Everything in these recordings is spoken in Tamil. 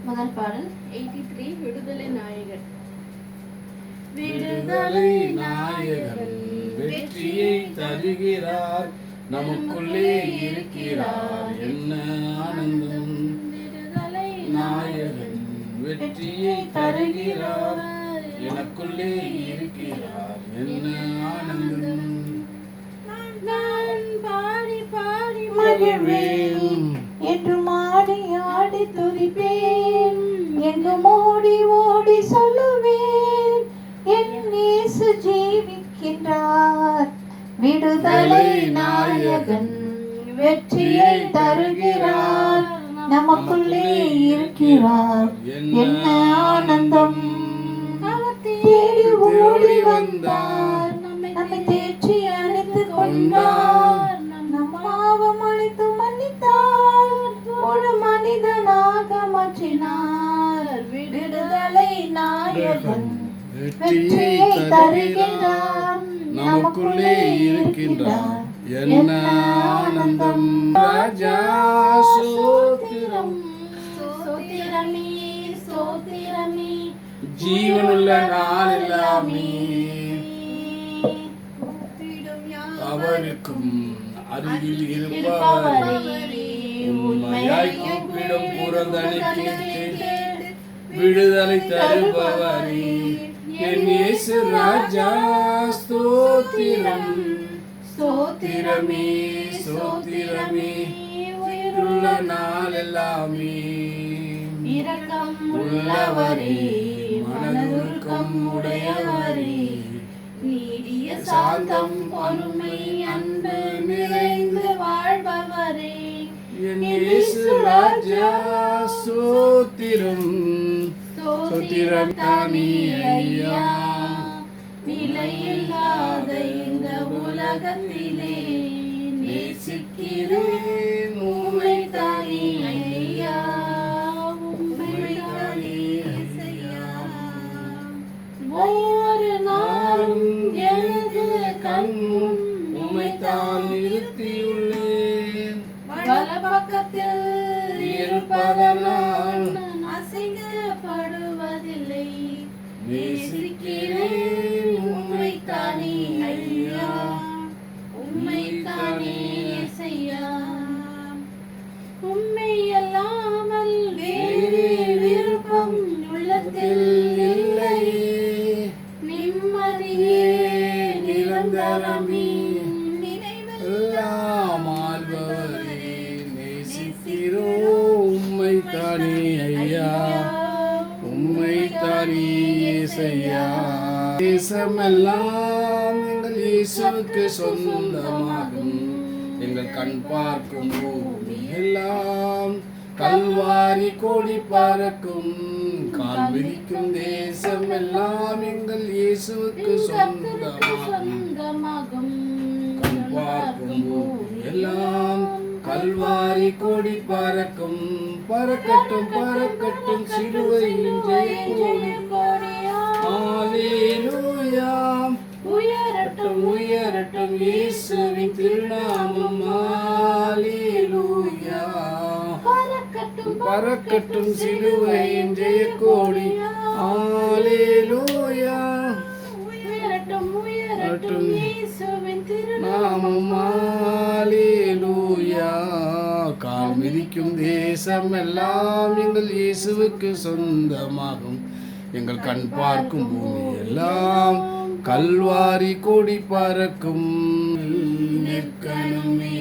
முதல் பாடல் 83 விடுதலை நாயகன். விடுதலை நாயகன் வெற்றியை தருகிறார், நமக்குள்ளே இருக்கிறார், என்ன ஆனந்தம். விடுதலை நாயகன் வெற்றியை தருகிறார், எனக்குள்ளே இருக்கிறார், என்ன ஆனந்தம். நான் பாடி பாடி மகிழ்வேன் என்று மாடி ஆடி துதிப்பேன், எங்கும் ஓடி ஓடி சொல்லுவேன், என் இயேசு ஜீவிக்கின்றார். விடுதலை நாயகன் வெற்றியை தருகிறார், நமக்குள்ளே இருக்கிறார், என்ன ஆனந்தம். தேடி ஓடி வந்தார், நம்மை தேற்றி அணைத்து கொண்டார், நம் பாவம் அழைத்து மன்னித்தார், ஒரு மனிதனாக மாற்றினார். விடுதலை நாயகன் வெற்றியை தருகின்றார், நமக்குள்ளே இருக்கின்றார், என்ன ஆனந்தம். ராஜா சோத்திரம், சோத்திரமே சோத்திரமே, ஜீவனுள்ள நாளெல்லாமே அவருக்கும் அருகில் இருப்பவரே, உண்மையாய் கூப்பிடும் புறந்தனைக்கு விடுதலை தருபவரே, என் இயேசு ராஜா ஸ்தோத்திரம். ஸ்தோத்திரமே ஸ்தோத்திரமே, உயிருள்ள நாளெல்லாமே இரக்கம் உள்ளவரே, மனதுருக்கம் உடையவரே, நீடிய சாந்தம் பொறுமை அன்பு நிறைந்து வாழ்பவரே, என் இயேசு ராஜா ஸ்தோத்திரம். ஸ்தோத்திரம் தானே ஐயா, நிலையில்லாத இந்த உலகத்திலே நேசிக்கிறேன் உம்மை தானே ஐயா, உம்மை தானே ஐயா. ஒவ்வொரு நாளும் எனது கண் உம்மைத்தான் நிறுத்தியுள்ளேன், வலப்பக்கத்தில் இருப்பதனால் நான் அசைக்கப்படுவதில்லை. நேசிக்கிறேன் உம்மை தானே ஐயா, உம்மை தானே ஐயா. உம்மை அல்லாமல் வேறு விருப்பம் உள்ளத்தில் இல்லையே, நிம்மதியே நிரந்தரமே, எல்லாம் ஆள்பவரே, நேசிக்கிறோ உம்மை தானே ஐயா, உம்மை தானே இயேசையா. தேசமெல்லாம் எங்கள் இயேசுவுக்கு சொந்தமாகும், எங்கள் கண் பார்க்கும் பூமி எல்லாம் கல்வாரி கொடி பறக்கும், கால் மிதிக்கும் தேசம் எல்லாம் எங்கள் இயேசுவுக்கு சொந்தமாகும், கண் பார்க்கும் பூமி எல்லாம் கல்வாரி கொடி பறக்கும். பறக்கட்டும் பறக்கட்டும் சிலுவையின் ஜெயக்கொடி, ஹல்லேலூயா. உயரட்டும் உயரட்டும் இயேசுவின் திருநாமம், ஹல்லேலூயா. பறக்கட்டும் சிலுவையின் ஜெயக்கொடி, ஹல்லேலூயா. உயரட்டும் உயரட்டும் இயேசுவின் நாமம், ஹல்லேலூயா. கால் மிதிக்கும் தேசம் எல்லாம் எங்கள் இயேசுவுக்கு சொந்தமாகும், எங்கள் கண் பார்க்கும் பூமி எல்லாம் கல்வாரி கொடி பறக்கும். நிற்கணுமே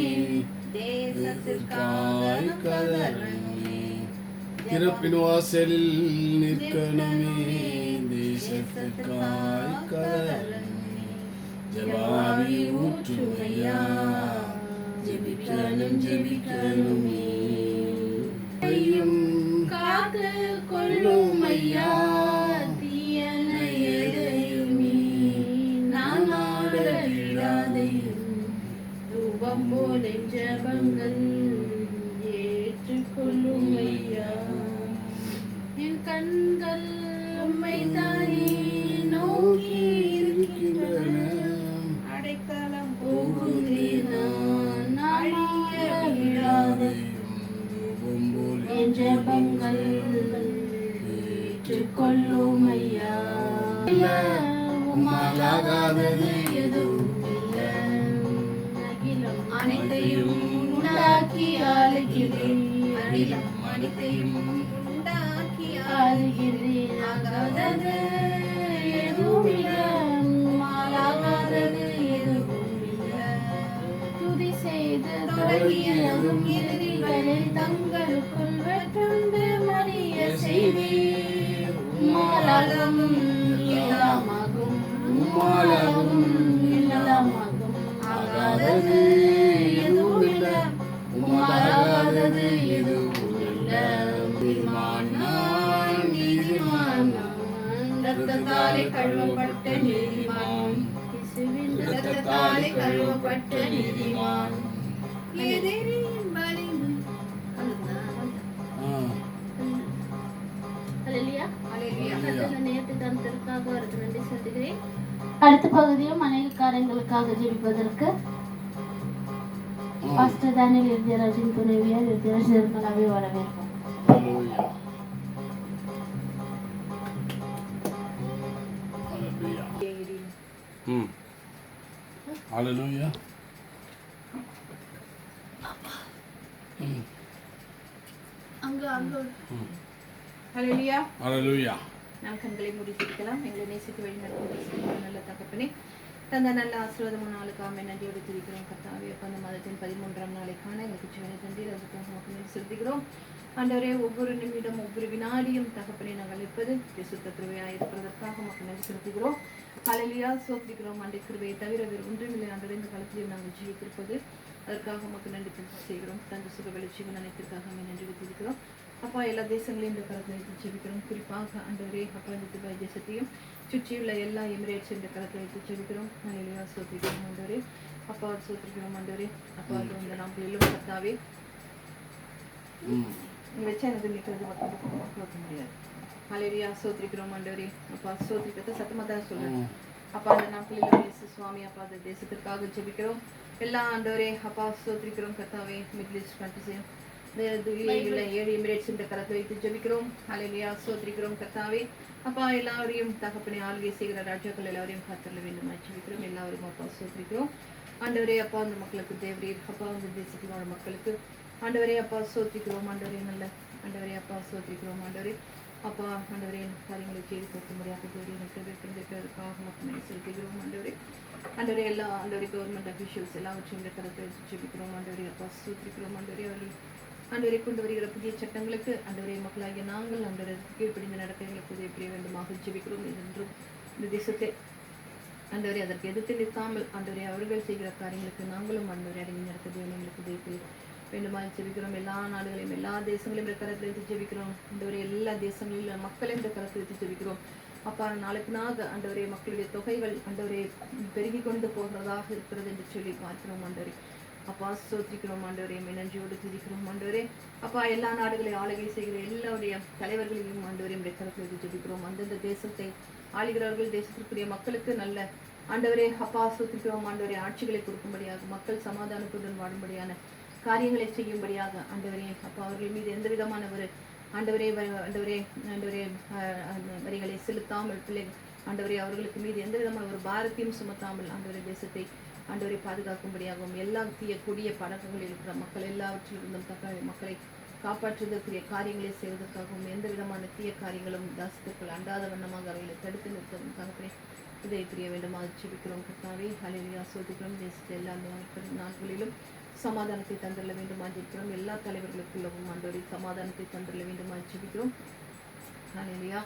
தேசத்திற்காய் கதறணுமே, திறப்பின் வாசலில் நிற்கணுமே, தேசத்திற்காய் கதறணுமே, ஜெபாவி ஊற்றுமையா, ஜெபிக்கணும் ஜெபிக்கணுமே, காத்து கொள்ளும் ஐயா, தீயன எதையுமே நான் ஆட விடாதையும், ரூபம் போல ஜெபங்கள் ஏற்றுக்கொள்ளும் ஐயா. என் கண்கள் உம்மை தானே நோக்கி இருக்கின்றன, அடைக்கலம் போகுதே நான் அழிய விடாதையும், ரூபம் போல என் ஜெபங்கள் கொள்ளும் ஐயா. உம்மாலாகாதது எதுவும் இல்லை. அகிலம் அனைத்தையும் உண்டாக்கி ஆளுகிறேன். அகிலம் அனைத்தையும் உண்டாக்கி ஆளுகிறேன். ஆகாதது எதுவும் இல்லை. உம்மாலாகாதது எதுவும் இல்லை. துதி செய்து தொடங்கியதும் எதிரிகளில் தங்களுக்குள் வெற்றுண்டு மறிய செய்வீர். உம்மாலாகும் எல்லாமாகும். உம்மாலாகும் எல்லாமாகும். ஆகாதது எதுவும் இல்லை. உம்மாலாகாதது எதுவும் இல்லை. நீதிமான் நான், நீதிமான் நான். இரத்தத்தாலே கழுவப்பட்ட நீதிமான். இயேசுவின் இரத்தத்தாலே கழுவப்பட்ட நீதிமான். எதிரியின் வலிமை. ஹல்லேலூயா. ஹல்லேலூயா. கர்த்தர் நேற்று தந்ததற்காக அவருக்கு நன்றி செலுத்துகிறேன். அடுத்த பகுதியும் அநேக காரியங்களுக்காக ஜெபிப்பதற்கு பாஸ்டர் தானியல் இறுதிராஜின் துணைவியார் இறுதிராஜ் நிர்மலாவை வரவேற்போம். ஹல்லேலூயா. அங்க ஹல்லேலூயா. ஹல்லேலூயா. நாம் கண்களை மூடித்திருக்கலாம். எங்களை நேசித்து வழிநடத்தும் நல்ல தகப்பனே, தந்த நல்ல ஆசீர்வாதமான நாளுக்காக நன்றியோடு துதிக்கிறோம். கர்த்தாவே, அப்ப அந்த மாதத்தின் 13ஆம் நாளைக்கான எங்களுக்கு ஜீவனை தந்தீர். அதுக்காக மக்கள் செலுத்துகிறோம். ஆண்டவரே, ஒவ்வொரு நிமிடம் ஒவ்வொரு வினாடியும் தகப்பனை நாங்கள் இருப்பது சுத்த கிருபையாக இருக்கிறதற்காக மக்கள் நன்றி செலுத்துகிறோம். ஹல்லேலூயா. சோத்திக்கிறோம். அண்டை கிருபையை தவிர வேறு ஒன்றுமில்லை. ஆண்டவரே, இந்த காலத்திலும் நாங்கள் ஜீவித்திருப்பது அதற்காக மக்கள் நன்றி செய்கிறோம். தந்த சுக வெளிச்சீவன் அனைத்திற்காக நன்றி துதிக்கிறோம். அப்பா, எல்லா தேசங்களையும் இந்த கருத்தை வைத்து ஜெபிக்கிறோம். குறிப்பாக ஆண்டவரே, அப்பா, இந்த துபாய் தேசத்தையும் சுற்றியுள்ள எல்லா எமிரேட்ஸ் இந்த கருத்தை வைத்து ஜெபிக்கிறோம். ஹல்லேலூயா. சோத்திக்கிறோம் ஆண்டவரே. அப்பா, சோத்திக்கிறோம் ஆண்டவரே. அப்பா, இந்த நாட்களிலும் கர்த்தாவே வச்சு எனக்கு நிற்கிறது பார்க்க முடியாது. ஹல்லேலூயா. சோத்திக்கிறோம் ஆண்டவரே. அப்பா, சோத்திக்கிறத சத்தமாக தான் சொல்றேன். அப்பா, அந்த நாட்களிலும் இயேசு சுவாமி அப்பா அந்த தேசத்திற்காக ஜெபிக்கிறோம். எல்லா ஆண்டவரே அப்பா சோத்திக்கிறோம். கர்த்தாவே, மிடில் ஈஸ்ட் கண்ட்ரிஸையும் ஏழு எமிரேட்ஸ் இந்த கரத்தை வைத்து ஜெபிக்கிறோம். ஹல்லேலூயா. சோத்திக்கிறோம் கர்த்தாவே. அப்பா, எல்லாரையும் தகப்பனை ஆளுகை செய்கிற ராஜாக்கள் எல்லாரையும் காத்தள்ள வேண்டுமா ஜெபிக்கிறோம். எல்லாரையும் அப்பா சோத்திக்கிறோம் ஆண்டவரே. அப்பா, அந்த மக்களுக்கு தேவரீர் அப்பா அந்த தேசத்தில் வாழ மக்களுக்கு ஆண்டவரே அப்பா சோத்திக்கிறோம். ஆண்டவரே நல்ல ஆண்டவரே அப்பா சோத்திக்கிறோம். ஆண்டவரே அப்பா, ஆண்டவரே காரியங்களை செய்து கொடுக்க முடியாத தேடி இருக்கிறதுக்காக மக்கள் செலுத்துகிறோம். ஆண்டவரே ஆண்டவரே எல்லா ஆண்டவரே கவர்மெண்ட் அஃபீஷியல்ஸ் எல்லாவற்றையும் இந்த கருத்தை ஜெபிக்கிறோம். ஆண்டவரே அப்பா சோத்திக்கிறோம். ஆண்டவரே அவர்கள் ஆண்டவரை கொண்டு வருகிற புதிய சட்டங்களுக்கு ஆண்டவரே மக்களாகிய நாங்கள் ஆண்டவரை கீழ்ப்படிந்த நடக்கைகளுக்கு உதவி புரிய வேண்டுமாக ஜெபிக்கிறோம். என்றும் இந்த தேசத்தை ஆண்டவரே அதற்கு எதிர்த்து நிற்காமல் ஆண்டவரே அவர்கள் செய்கிற காரியங்களுக்கு நாங்களும் ஆண்டவரை அடங்கி நடக்க எங்களுக்கு உதவி வேண்டுமாக ஜெபிக்கிறோம். எல்லா நாடுகளையும் எல்லா தேசங்களையும் இந்த கரத்தை வைத்து ஜெபிக்கிறோம். ஆண்டவரே எல்லா தேசங்களிலும் மக்களையும் இந்த கரத்தை வைத்து ஜெபிக்கிறோம். அப்பா, நாளுக்கு நாள் ஆண்டவரே மக்களுடைய தொகைகள் ஆண்டவரே பெருகி கொண்டு போகிறதாக இருக்கிறது என்று சொல்லி பார்க்கிறோம். ஆண்டவரே அப்பா சோத்திக்கிறோம். ஆண்டவரே நன்றியோடு துதிக்கிறோம். ஆண்டவரே அப்பா, எல்லா நாடுகளை ஆளுகை செய்கிற எல்லாருடைய தலைவர்களையும் ஆண்டவரே இந்த கரத்தை வைத்து ஜெபிக்கிறோம். அந்தந்த தேசத்தை ஆளுகிறவர்கள் தேசத்திற்குரிய மக்களுக்கு நல்ல ஆண்டவரே அப்பா சோத்திக்கிறோம். ஆண்டவரே ஆட்சிகளை கொடுக்கும்படியாக மக்கள் சமாதானத்துடன் வாழும்படியான காரியங்களை செய்யும்படியாக ஆண்டவரே அப்பா அவர்கள் மீது எந்த விதமான ஒரு ஆண்டவரே ஆண்டவரே ஆண்டவரே வரிகளை செலுத்தாமல் பிள்ளைகள் ஆண்டவரே அவர்களுக்கு மீது எந்த விதமான ஒரு பாரத்தையும் சுமத்தாமல் ஆண்டவரே தேசத்தை ஆண்டவரை பாதுகாக்கும்படியாகவும் எல்லா தீய கொடிய பழக்கங்களில் இருக்கிற மக்கள் எல்லாவற்றிலிருந்தும் மக்களை காப்பாற்றுவதற்குரிய காரியங்களை செய்வதற்காகவும் எந்த விதமான தீய காரியங்களும் தாசத்திற்குள் அண்டாத வண்ணமாக அவைகளை தடுத்து நிறுத்தும் தகப்பனை இதை புரிய வேண்டுமாக ஜெபிக்கிறோம். கர்த்தாவே ஹல்லேலூயா. சோதிக்கிறோம். தேசத்தை எல்லா நாட்களிலும் சமாதானத்தை தந்துள்ள வேண்டுமா ஜெபிக்கிறோம். எல்லா தலைவர்களுக்குள்ளவும் ஆண்டவரை சமாதானத்தை தந்துள்ள வேண்டுமா ஜெபிக்கிறோம். ஹல்லேலூயா.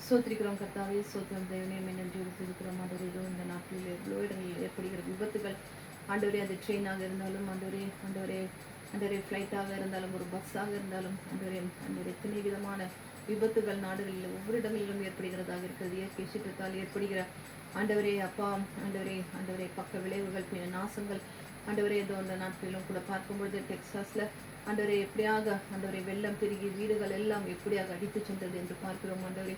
சோத்திரிக்கிறோம் கர்த்தாவே. சோத்திரம் தேவனே நன்றி இருக்கிறோம். ஆண்டவரே இதோ இந்த நாட்டில் எவ்வளோ இடங்களில் ஏற்படுகிற விபத்துகள் ஆண்டவரே அது ட்ரெயினாக இருந்தாலும் ஆண்டவரே ஆண்டவரே ஆண்டவரே ஃப்ளைட்டாக இருந்தாலும் ஒரு பஸ்ஸாக இருந்தாலும் ஆண்டவரே ஆண்டவரே எத்தனை விதமான விபத்துகள் நாடுகளில் ஒவ்வொரு இடங்களிலும் ஏற்படுகிறதாக இருக்கிறது. இயற்கை சீற்றத்தால் ஏற்படுகிற ஆண்டவரே அப்பா ஆண்டவரே ஆண்டவரே பக்க விளைவுகள் நாசங்கள் ஆண்டவரே ஏதோ அந்த நாட்களிலும் கூட பார்க்கும்பொழுது டெக்சாஸ்ல ஆண்டவரே எப்படியாக ஆண்டவரே வெள்ளம் பெருகி வீடுகள் எல்லாம் எப்படியாக அடித்து சென்றது என்று பார்க்கிறோம். ஆண்டவரே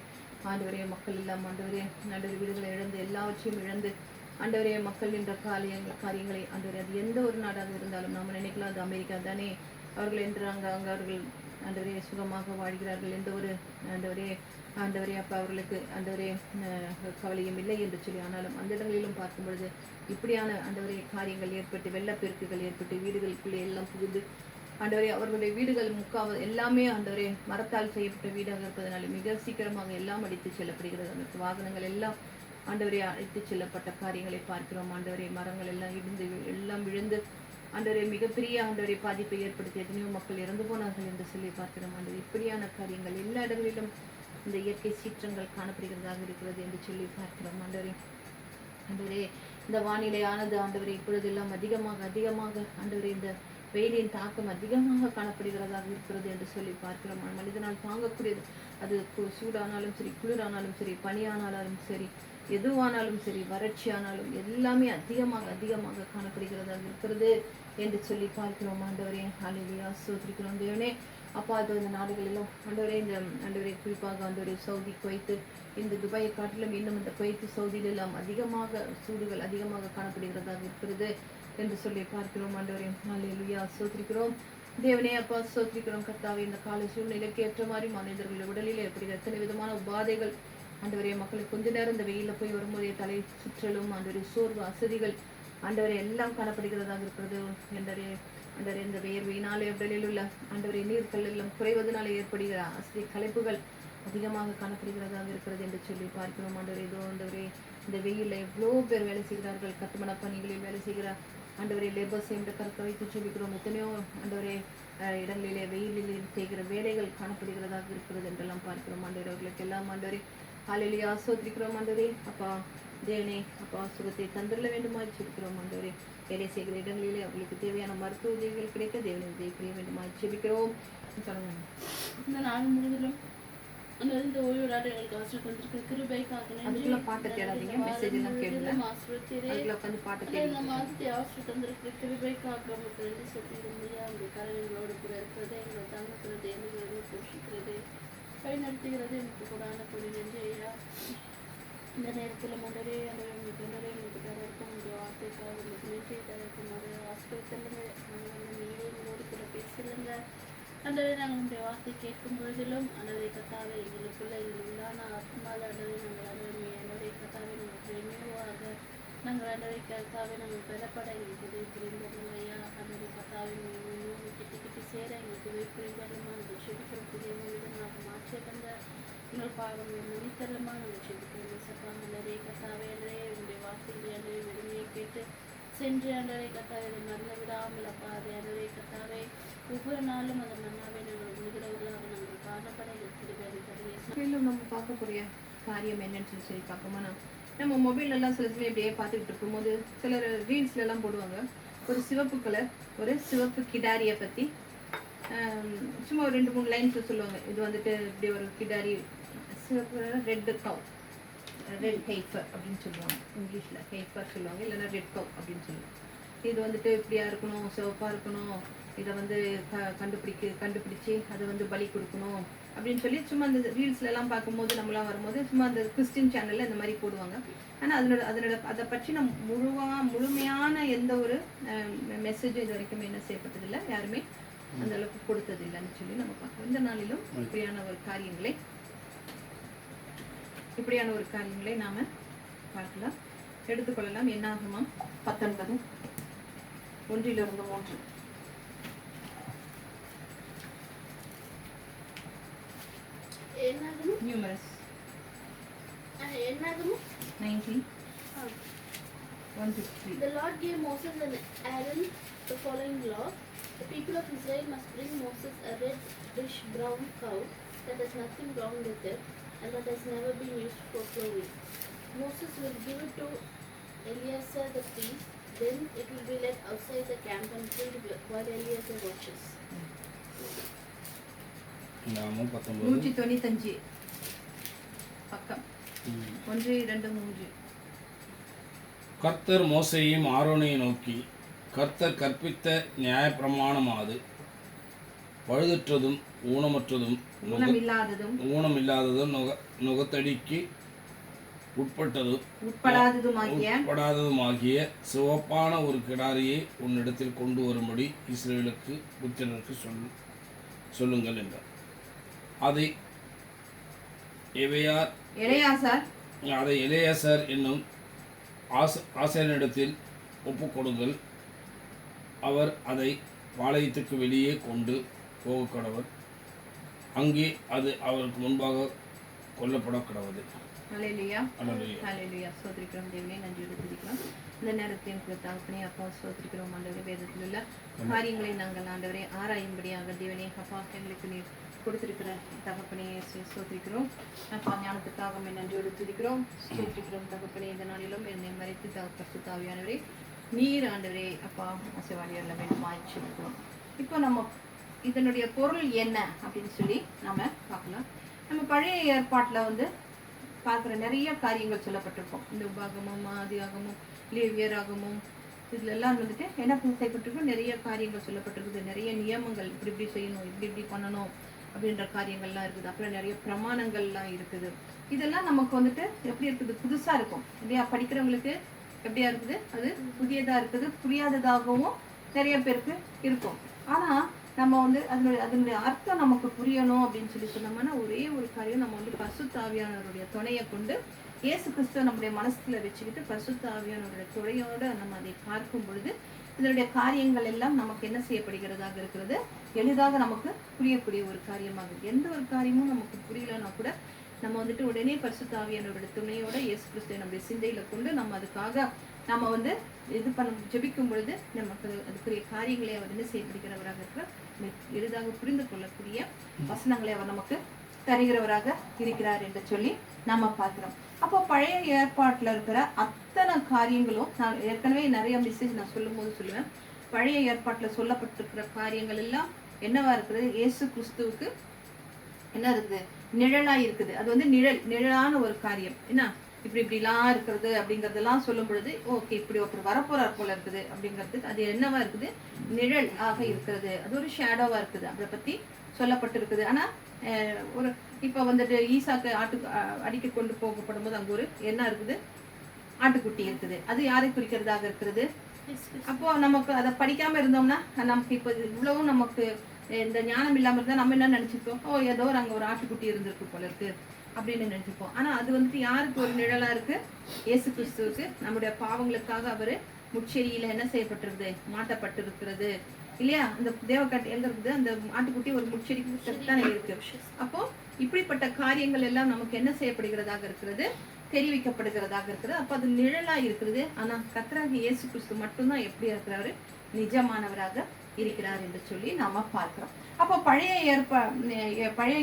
ஆண்டவரே மக்கள் எல்லாம் ஆண்டவரே ஆண்டவரே வீடுகளை இழந்து எல்லாவற்றையும் இழந்து ஆண்டவரே மக்கள் என்ற காரியங்களை ஆண்டவரே அது எந்த ஒரு நாடாக இருந்தாலும் நாம் நினைக்கலாம் அது அமெரிக்கா தானே அவர்கள் என்றாங்க அங்கே அவர்கள் ஆண்டவரே சுகமாக வாழ்கிறார்கள், எந்த ஒரு ஆண்டவரே அப்பா அவர்களுக்கு ஆண்டவரே கவலையும் இல்லை என்று சொல்லி, ஆனாலும் அந்த இடங்களிலும் பார்க்கும் பொழுது இப்படியான ஆண்டவரே காரியங்கள் ஏற்பட்டு, வெள்ளப்பெருக்குகள் ஏற்பட்டு, வீடுகளுக்குள்ளே எல்லாம் புகுந்து ஆண்டவரே அவர்களுடைய வீடுகள் முக்காவது எல்லாமே ஆண்டவரே மரத்தால் செய்யப்பட்ட வீடாக இருப்பதனால மிக சீக்கிரமாக எல்லாம் அடித்து செல்லப்படுகிறது. அந்த வாகனங்கள் எல்லாம் ஆண்டவரே அழைத்து செல்லப்பட்ட காரியங்களை பார்க்கிறோம். ஆண்டவரே மரங்கள் எல்லாம் இடிந்து எல்லாம் விழுந்து ஆண்டவரே மிகப்பெரிய ஆண்டவரை பாதிப்பை ஏற்படுத்தி எத்தனையோ மக்கள் இறந்து போனார்கள் என்று சொல்லி பார்க்கிறோம். ஆண்டவர் இப்படியான காரியங்கள் எல்லா இடங்களிலும் இந்த இயற்கை சீற்றங்கள் காணப்படுகிறதாக இருக்கிறது என்று சொல்லி பார்க்கிறோம். ஆண்டவரே இந்த வானிலையானது ஆண்டவரை இப்பொழுதெல்லாம் அதிகமாக ஆண்டவரே இந்த வெயிலின் தாக்கம் அதிகமாக காணப்படுகிறதாக இருக்கிறது என்று சொல்லி பார்க்கிறோம். மனிதனால் தாங்கக்கூடியது, அது சூடானாலும் சரி, குளிரானாலும் சரி, பனியானாலும் சரி, எதுவானாலும் சரி, வறட்சி ஆனாலும் எல்லாமே அதிகமாக காணப்படுகிறதாக இருக்கிறது என்று சொல்லி பார்க்கிறோம். ஆண்டவரே ஹல்லேலூயா, ஸ்தோத்திரிக்கிறோம் தேவனே. அப்பா அது இந்த நாடுகளிலும் ஆண்டவரே இந்த ஆண்டவரே குறிப்பாக ஆண்டவரே சவுதி, குவைத்து, இந்த துபாயை காட்டிலும் இன்னும் இந்த குவைத்து, சவுதியிலெல்லாம் அதிகமாக சூடுகள் அதிகமாக காணப்படுகிறதாக இருக்கிறது என்று சொல்லி பார்க்கிறோம். ஆண்டவரே ஹல்லேலூயா, ஸ்தோத்திரிக்கிறோம் தேவனே. அப்பா ஸ்தோத்திரிக்கிறோம் கர்த்தாவே. இந்த கால சூழ்நிலைக்கு ஏற்ற மாதிரி மனிதர்களுடைய உடலில் ஏற்படுகிற எத்தனை விதமான உபாதைகள் ஆண்டவரே, மக்களுக்கு கொஞ்ச நேரம் இந்த வெயிலில் போய் வரும்போதே தலை சுற்றலும் ஆண்டவரே சோர்வு, அசதிகள் ஆண்டவரே எல்லாம் காணப்படுகிறதாக இருக்கிறது. ஆண்டவரே இந்த வியர்வையினாலே உடலில் உள்ள ஆண்டவரே நீர்கள் எல்லாம் குறைவதனால ஏற்படுகிற அசதி களைப்புகள் அதிகமாக காணப்படுகிறதாக இருக்கிறது என்று சொல்லி பார்க்கிறோம். ஆண்டவரே இதோ ஆண்டவரே இந்த வெயிலில் எவ்வளோ பேர் வேலை செய்கிறார்கள், கட்டுமான பணிகளில் வேலை செய்கிறார் ஆண்டவரே, லேபர்ஸ் என்ற கருத்தை வைத்து சொல்லிக்கிறோம். எத்தனையோ ஆண்டவரே இடங்களிலே வெயிலில் செய்கிற வேலைகள் காணப்படுகிறதாக இருக்கிறது என்றெல்லாம் பார்க்கிறோம். ஆண்டவரே அவர்களுக்கு எல்லாம் ஆண்டவரே ஹல்லேலூயா, ஸ்தோத்திரிக்கிறோம் ஆண்டவரே. அப்பா தேவனே, அப்பா சுகத்தை தந்துள்ள வேண்டுமாய் ஜெபிக்கிறோம் ஆண்டவரே. வேலை செய்கிற இடங்களிலே அவர்களுக்கு தேவையான மருத்துவ உதவிகள் கிடைக்க தேவனை உதவி புரிய வேண்டுமாய் ஜெபிக்கிறோம். இந்த நாள் முழுவதும் இந்த ஓய்வு நாடு எங்களுக்கு அவசரம் தந்திருக்க கிருபைக்காக அதுக்குள்ள பாட்டு தேடாதீங்க, மெசேஜ் எல்லாம் கேளுங்க. அதுக்குள்ள உட்காந்து பாட்டு தேடுங்க. இந்த மாதத்தை அவசரம் தந்திருக்கிற கிருபைக்காக உங்களுக்கு நன்றி செலுத்துகிறோம். அந்த கரங்களோடு கூட இருக்கிறது, எங்களை தங்குகிறது, எங்களை போஷிக்கிறது, வழிநடத்துகிறது. எனக்கு கூடான கூடி நன்றி ஐயா. இந்த நேரத்தில் மண்டரே உங்களுக்கு தரக்கும் இந்த வார்த்தைக்காக உங்களுக்கு நன்றி தரக்கும் ஆசிரியர் நீங்களே எங்களோடு கூட பேசுங்க. அண்டவே நாங்கள் உங்களுடைய வார்த்தை கேட்கும் பொழுதிலும் அண்டவை கத்தாவை எங்களுக்குள்ள எங்களுக்கான ஆத்மாவில் அண்டவை நாங்கள் அண்டவை என்னுடைய கத்தாவை நாங்கள் நினைவாக நாங்கள் அண்டவை கத்தாவை நாங்கள் பெறப்பட எங்களுக்கு உதவி புரிந்தோம் ஐயா. அண்டவை கத்தாவை கிட்டி சேர எங்களுக்கு உதவி புரிந்தோமா நாங்கள் செபிக்கிற புதிய மனிதனாக மாற்றிருந்த எங்கள் பாவங்கள் மன்னித்தரமாக நாங்கள் செபிக்கிறோம். சப்பா அண்டவை கத்தாவை அண்டவே உங்களுடைய வார்த்தைகளை அண்டவை வெறுமையை கேட்டு சென்று அண்டவை கத்தாவை அதை மறந்து விடாமல் அப்பா அதை அண்டவை கத்தாவை ஒவ்வொரு நாளும் அந்த மன்னாவை நாங்கள் உழுகிறவர்களாக நாங்கள் காணப்பட இருக்கிறது. நம்ம பார்க்கக்கூடிய காரியம் என்னன்னு சொல்லி பார்ப்போமா, நம்ம மொபைல் எல்லாம் சில சமயம் இப்படியே பார்த்துக்கிட்டு இருக்கும்போது சிலர் ரீல்ஸ்ல எல்லாம் போடுவாங்க. ஒரு சிவப்பு கலர், ஒரு சிவப்பு கிடாரியை பற்றி சும்மா ஒரு 2-3 லைன்ஸ் சொல்லுவாங்க. இது வந்துட்டு இப்படி ஒரு கிடாரி, சிவப்பு கலர், ரெட் கவ், ரெட் ஹெய்ஃபர் அப்படின்னு சொல்லுவாங்க. இங்கிலீஷில் ஹெய்ஃபர் சொல்லுவாங்க, இல்லைன்னா ரெட் கவ் அப்படின்னு சொல்லுவாங்க. இது வந்துட்டு இப்படியா இருக்கணும், சிவப்பாக இருக்கணும், இதை வந்து கண்டுபிடிச்சி அதை வந்து பலி கொடுக்கணும் அப்படின்னு சொல்லி சும்மா அந்த ரீல்ஸ்ல எல்லாம் பார்க்கும்போது நம்மளாம் வரும்போது சும்மா அந்த கிறிஸ்டின் சேனல்ல இந்த மாதிரி போடுவாங்க. ஆனால் அதை பற்றி முழுமையான எந்த ஒரு மெசேஜும் இது வரைக்கும் என்ன செய்யப்பட்டதில்லை, யாருமே அந்த அளவுக்கு கொடுத்ததில்லைன்னு சொல்லி நம்ம பார்க்கணும். இந்த நாளிலும் இப்படியான ஒரு காரியங்களை நாம பார்க்கலாம், எடுத்துக்கொள்ளலாம். என்னாகுமாம் 19:1-3. Numerous 19:1-3. The Lord gave Moses and Aaron the following law. The people of Israel must bring Moses a reddish brown cow that has nothing wrong with it and that has never been used for plowing. Moses will give it to Eleazar the priest. Then it will be led outside the camp and killed while Eleazar watches. 195 பக்கம் 1, 2, 3. கர்த்தர் மோசேயையும் ஆரோனையும் நோக்கி, கர்த்தர் கற்பித்த நியாயப்பிரமாணமாது பழுதற்றதும் ஊனமில்லாததும் நுகத்தடிக்கு உட்படாததுமாகிய சிவப்பான ஒரு கிடாரியை உன்னிடத்தில் கொண்டு வரும்படி இஸ்ரவேலுக்கு புத்திரருக்கு சொல் சொல்லுங்கள் என்றார். அதை எலேயாசார் என்னும் ஆசாரியனிடத்தில் ஒப்புக்கொடுங்கள். அவர் அதை பாளையத்துக்கு வெளியே கொண்டு போக கடவர். அங்கே அது அவருக்கு முன்பாக கொல்லப்பட கடவுது. ஹல்லேலூயா. ஹல்லேலூயா. ஸ்தோத்திரிக்கிறோம் தேவனே, நன்றியோடு துதிக்கிறோம். இந்த நேரத்தையும் தகப்பனே அப்பா ஸ்தோத்திரிக்கிறோம் ஆண்டவரே. வேதத்தில் உள்ள காரியங்களை நாங்கள் ஆண்டவரே ஆராயும்படியாக தேவனே அப்பா எங்களுக்கு நீர் கொடுத்திருக்கிற தகப்பனே ஸ்தோத்திரிக்கிறோம் அப்பா. ஞானத்துக்காக நன்றியோடு துதிக்கிறோம், ஸ்தோத்திரிக்கிறோம் தகப்பனே. இந்த நாளிலும் என்னை மறைத்து பரிசுத்த ஆவியானவரே நீர் ஆண்டவரே அப்பா ஆசீர்வாதியர்ல வேண்டுமாயிருக்கிறோம். இப்போ நம்ம இதனுடைய பொருள் என்ன அப்படின்னு சொல்லி நம்ம பார்க்கலாம். நம்ம பழைய ஏற்பாட்டில் வந்து பார்க்குற நிறைய காரியங்கள் சொல்லப்பட்டிருக்கோம். இந்த உபாகமும் ஆதியாகமும் லேவியராகமும் இதுல எல்லாம் வந்துட்டு என்ன செய்யப்பட்டிருக்கும், நிறைய காரியங்கள் சொல்லப்பட்டிருக்குது. நிறைய நியமங்கள், இப்படி இப்படி செய்யணும், இப்படி இப்படி பண்ணணும் அப்படின்ற காரியங்கள்லாம் இருக்குது. அப்புறம் நிறைய பிரமாணங்கள்லாம் இருக்குது. இதெல்லாம் நமக்கு வந்துட்டு எப்படி இருக்குது, புதுசா இருக்கும் இல்லையா? படிக்கிறவங்களுக்கு எப்படியா இருக்குது, அது புதியதா இருக்குது, புரியாததாகவும் நிறைய பேருக்கு இருக்கும். ஆனா நம்ம வந்து அதனுடைய அர்த்தம் நமக்கு புரியணும் அப்படின்னு சொல்லி சொன்னோம்னா ஒரே ஒரு காரியம், நம்ம வந்து பரிசுத்த ஆவியானவருடைய துணையை கொண்டு இயேசு கிறிஸ்துவ நம்முடைய மனசுல வச்சுக்கிட்டு பரிசுத்த ஆவியானவருடைய துணையோட நம்ம அதை பார்க்கும் பொழுது இதனுடைய காரியங்கள் எல்லாம் நமக்கு என்ன செய்யப்படுகிறதாக இருக்கிறது, எளிதாக நமக்கு புரியக்கூடிய ஒரு காரியமாக. எந்த ஒரு காரியமும் நமக்கு புரியலன்னா கூட நம்ம வந்துட்டு உடனே பரிசுத்த ஆவியானவருடைய துணையோட இயேசு கிறிஸ்துவை நம்முடைய சிந்தையில கொண்டு நம்ம அதுக்காக நம்ம வந்து இது ஜெபிக்கும் பொழுது நமக்கு அதுக்குரிய காரியங்களை அவர் என்ன செய்யப்படுகிறவராக இருக்கிற எளிதாக புரிந்து கொள்ளக்கூடிய வசனங்களை அவர் நமக்கு தருகிறவராக இருக்கிறார் என்று சொல்லி நம்ம பார்க்கிறோம். அப்போ பழைய ஏற்பாட்டுல இருக்கிற அத்தனை காரியங்களும், நான் ஏற்கனவே நிறைய மெசேஜ் நான் சொல்லும் போது சொல்லுவேன், பழைய ஏற்பாட்டுல சொல்லப்பட்டிருக்கிற காரியங்கள் எல்லாம் என்னவா இருக்கிறது, இயேசு கிறிஸ்துவுக்கு என்ன இருக்குது, நிழலா இருக்குது. அது வந்து நிழலான ஒரு காரியம். என்ன இப்படிலாம் இருக்கிறது அப்படிங்கறதெல்லாம் சொல்லும் பொழுது ஓகே, இப்படி ஒருத்தர் வரப்போறார் போல இருக்குது அப்படிங்கிறதுக்கு அது என்னவா இருக்குது, நிழல் ஆக இருக்கிறது. அது ஒரு ஷேடோவா இருக்குது, அதை பத்தி சொல்லப்பட்டிருக்குது. ஆனா ஒரு இப்ப வந்துட்டு ஈசாக்கு அடிக்க கொண்டு போகப்படும் போது அங்க ஒரு என்ன இருக்குது, ஆட்டுக்குட்டி இருக்குது. அது யாரை குறிக்கிறதாக இருக்கிறது? அப்போ நமக்கு அதை படிக்காம இருந்தோம்னா நமக்கு இப்ப இவ்வளவும் நமக்கு இந்த ஞானம் இல்லாம இருந்தா நம்ம என்ன நினைச்சுப்போம், ஓ ஏதோ அங்க ஒரு ஆட்டுக்குட்டி இருந்திருக்கு போல இருக்கு அப்படின்னு நினைச்சுப்போம். ஆனா அது வந்துட்டு யாருக்கு ஒரு நிழலா இருக்கு, இயேசு கிறிஸ்துவுக்கு. நம்முடைய பாவங்களுக்காக அவரு முச்செடியில என்ன செய்யப்பட்டிருக்குது, மாட்டப்பட்டிருக்கிறது இல்லையா? அந்த தேவக்காட்டு எங்க இருக்குது, அந்த ஆட்டுக்குட்டி ஒரு முச்செடிக்கு தானே இருக்கு. அப்போ இப்படிப்பட்ட காரியங்கள் எல்லாம் நமக்கு என்ன செய்யப்படுகிறதாக இருக்கிறது, தெரிவிக்கப்படுகிறதாக இருக்கிறது. அப்ப அது நிழலா இருக்கிறது. ஆனா கர்த்தராகிய இயேசு கிறிஸ்து மட்டும்தான் எப்படி இருக்கிறாரு, நிஜமானவராக இருக்கிறார் என்று சொல்லி நாம பார்க்கிறோம். அப்போ பழைய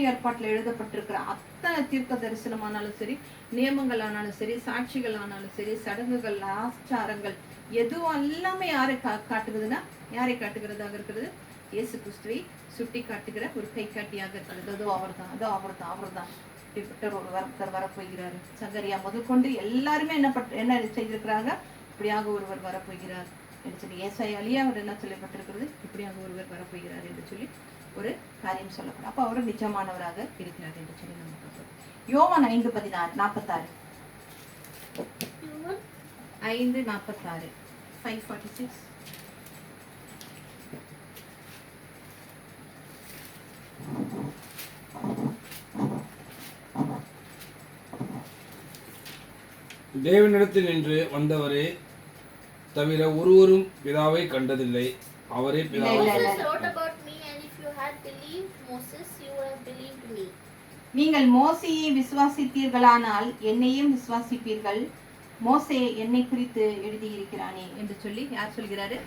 ஏற்பாட்டுல எழுதப்பட்டிருக்கிற அத்தனை தீர்க்க தரிசனமானாலும் சரி, நியமங்கள் ஆனாலும் சரி, சாட்சிகள் ஆனாலும் சரி, சடங்குகள், ஆச்சாரங்கள் எதுவும் எல்லாமே யாரை காட்டுகிறதுனா, யாரை காட்டுகிறதாக இருக்கிறது, இயேசு கிறிஸ்துவை சுட்டி காட்டுகிற ஒரு கை காட்டியாக இருக்கிறது. அதோ அவர்தான், அதோ அவர்தான் இப்படிப்பட்ட ஒரு ஒருத்தர் வரப்போகிறாரு. சகரியா முதற்கொண்டு எல்லாருமே என்ன செய்திருக்கிறாங்க, இப்படியாக ஒருவர் வரப்போகிறார் என்று சொல்லி. ஏசாயாலேயே அவர் என்ன சொல்லப்பட்டிருக்கிறது, இப்படியாக ஒருவர் வரப்போகிறார் என்று சொல்லி ஒரு காரியம் சொல்லப்படும். அப்ப அவர் நிஜமானவராக இருக்கிறார் என்று சொல்லி நம்ம பார்க்கிறோம். யோவான் 5:46 5:46 5:46 தேவனிடத்தில் நின்று வந்தவரே தவிர ஒருவரும் பிதாவை கண்டதில்லை, அவரே பிதாவை. நீங்கள் மோசேயை விசுவாசித்தீர்களானால் என்னையும் விசுவாசிப்பீர்கள், மோசே என்னை குறித்து எழுதியிருக்கிறானே என்று சொல்லி யார் சொல்கிறாரு,